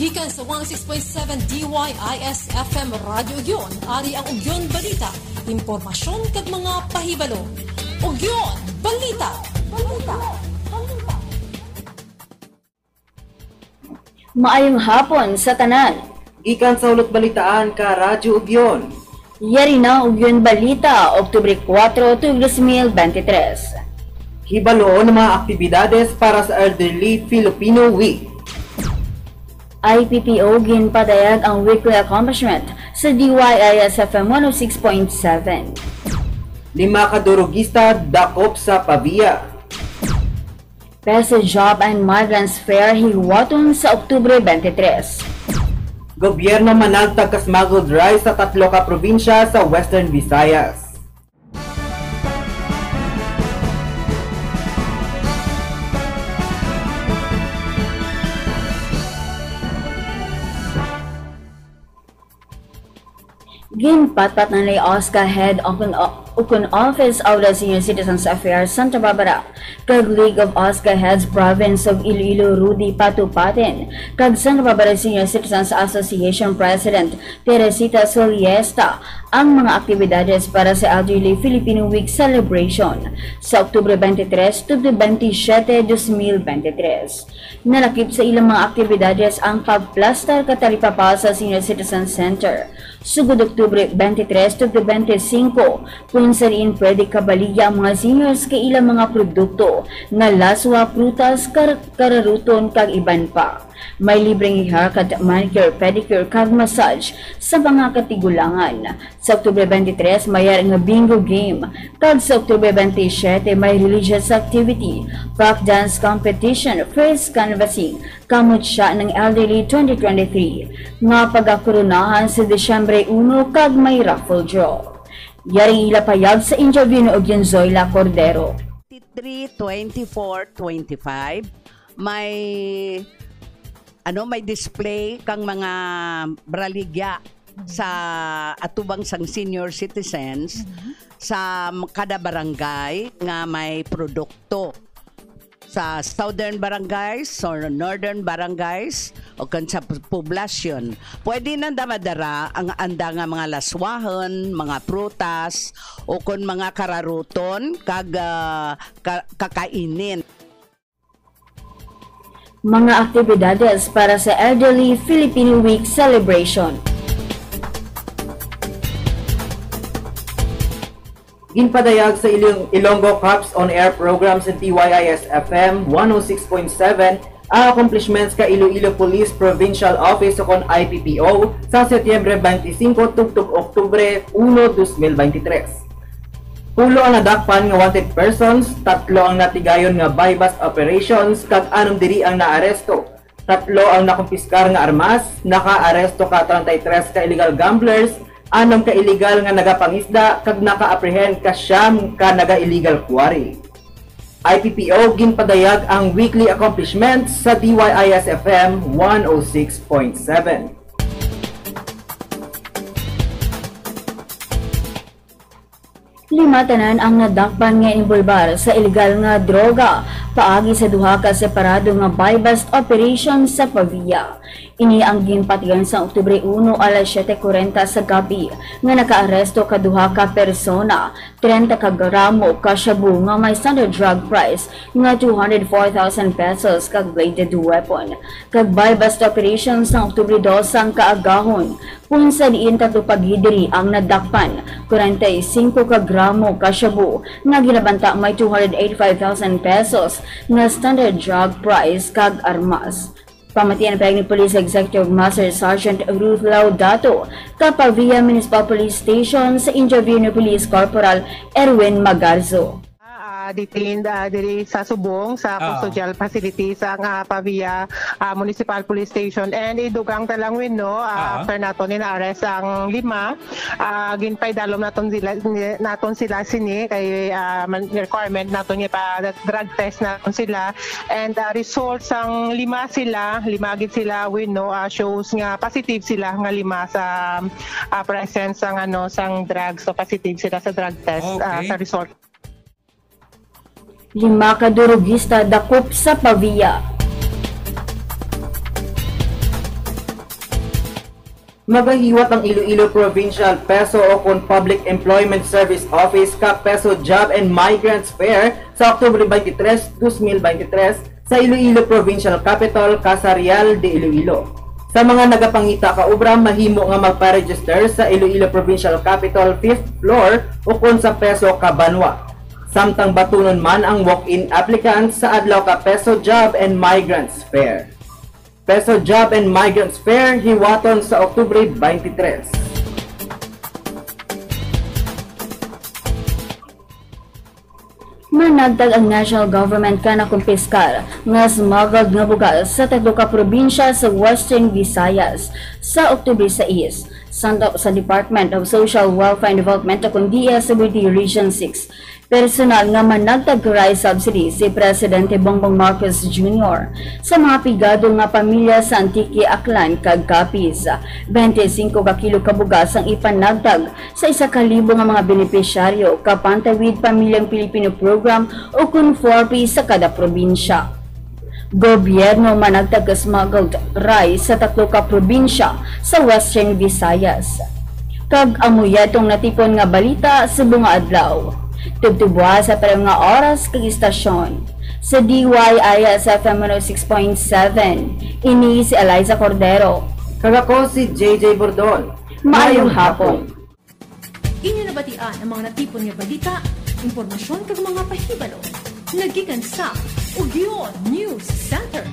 Gikan sa 106.7 DYIS FM Radio Ugyon, ari ang Ugyon Balita, impormasyon kag mga pahibalo. Ugyon Balita. Maayong hapon sa tanan. Gikan sa ulot balitaan ka Radyo Ugyon. Yari na Ugyon Balita, Oktubre 4, 2023. Hibalo ng mga aktibidades para sa Elderly Filipino Week. IPPO ginpadayag ang weekly accomplishment sa DYIS FM 106.7. 5 kadurugista dakop sa Pavia. PESA Job and Migrants Fair hiwaton sa Oktubre 23. Gobyerno managtag ka smuggled rice sa 3 ka probinsya sa Western Visayas. Ginpatpat ng Oscar Head Open Office of the Senior Citizens Affairs Santa Barbara kag League of Oscar Heads Province of Iloilo Rudy Patupatin kag Santa Barbara Senior Citizens Association President Teresita Soliesta ang mga aktibidades para sa Elderly Filipino Week Celebration sa Oktubre 23 to 27, 2023. Nalakip sa ilang mga aktibidades ang pagplaster kataripapa sa Senior Citizen Center sugod Oktubre 23 to 25 kung saan pwede kabaliya ang mga seniors kay ilang mga produkto na laswa, prutas, kararuton kag iban pa. May libreng haircut, manicure, pedicure kag massage sa mga katigulangan. Sa Oktubre 23 mayar nga bingo game kag sa Oktubre 27 may religious activity, folk dance competition, first canvassing kamot siya ng Elderly 2023 nga pagkakurunahan sa Desyembre 1 kag may raffle draw. Yaring ilapayag sa interview ni Ugyon Zoila Cordero. 23-24-25 may display kang mga braligya sa atubang sang senior citizens sa kada barangay nga may produkto sa southern barangays or northern barangays o kan sa poblasyon. Pwede nang damadara ang anda nga mga laswahan, mga prutas o kon mga kararuton kag kakainin. Mga aktibidades para sa Elderly Filipino Week Celebration. Ginpadayag sa Ilonggo Cups on Air program sa DYIS FM 106.7 ang accomplishments ka Iloilo Police Provincial Office o kon IPPO sa Setyembre 25 tugtog Oktubre 1, 2023. Pulo ang nadakpan nga wanted persons, 3 ang natigayon nga buy-bust operations, kag 6 diri ang naaresto. 3 ang nakumpiskar nga armas, naka-aresto ka 33 ka illegal gamblers, 6 ka illegal nga nagapangisda, kag naka-apprehend ka 9 ka naga-illegal quarry. IPPO ginpadayag ang weekly accomplishments sa DYIS FM 106.7. Lima tanan ang nadakpan nga involbar sa illegal nga droga paagi sa duha ka separado nga buy-bust operation sa Pavia. Ini ang ginpatigan sa Oktubre 1 alas 7:40 sa gabi nga nakaaresto ka duha ka persona, 30 ka gramo ka shabu nga may standard drug price nga 204,000 pesos kag bladed weapon. Kag buy-bust operation sa Oktubre 2 ang kaagahon kung sa diin tatupagidiri ang nadakpan, 45 ka gramo ka shabu nga ginabanta may 285,000 pesos nga standard drug price kag armas. Pamatian pa ni Police Executive Master Sergeant Ruth Laudato ka Pavia Municipal Police Station sa interview ni Police Corporal Erwin Magarzo. Detained diri sa Subong sa custodial facility sa Pavia Municipal Police Station, and idugang talangwin after naton ina-arrest ang 5 ginpay dalom naton sila sini kay requirement naton pa drug test naton sila, and results ang 5 gid sila shows nga positive sila nga 5 sa presence sang sang drugs, so positive sila sa drug test sa result. 5 kadurugista dakop sa Pavia. Magahiwat ang Iloilo Provincial Peso o kung Public Employment Service Office ka Peso Job and Migrants Fair sa Oktubre 23, 2023 sa Iloilo Provincial Capital, Casa Real de Iloilo. Sa mga nagapangita ka ubra, mahimo nga magpa-register sa Iloilo Provincial Capital 5th floor o kung sa Peso Cabanwa. Samtang batunon man ang walk-in applicants sa adlaw ka Peso Job and Migrants Fair. Peso Job and Migrants Fair hiwaton sa Oktubre 23. Managtag ang national government kana kumpiskal nga smuggled nga bugas sa tatlo ka probinsya sa Western Visayas sa Oktubre 6. Sa Department of Social Welfare and Development kung DSWD Region 6. Personal nga managtag rice subsidy si Presidente Bongbong Marcos Jr. sa mga pigado nga pamilya sa Antique, Aklan, kag Capiz. 25 ka kilo kabugas ang ipanagtag sa 1,000 nga mga benepisyaryo kapantawid Pamilyang Pilipino Program o Conforpi sa kada probinsya. Gobyerno managtag smuggled rice sa 3 ka probinsya sa Western Visayas. Kag amuyatong natipon nga balita sa bunga adlaw. Tubtubuha sa parang nga oras kag istasyon. Sa DYIS FM 106.7, ini si Eliza Cordero. Kag ako si JJ Bordon. Maayong hapon. Inyo nabatian ang mga natipon nga balita, impormasyon kag mga pahibalo. Nagikan sa Ugyon News Center.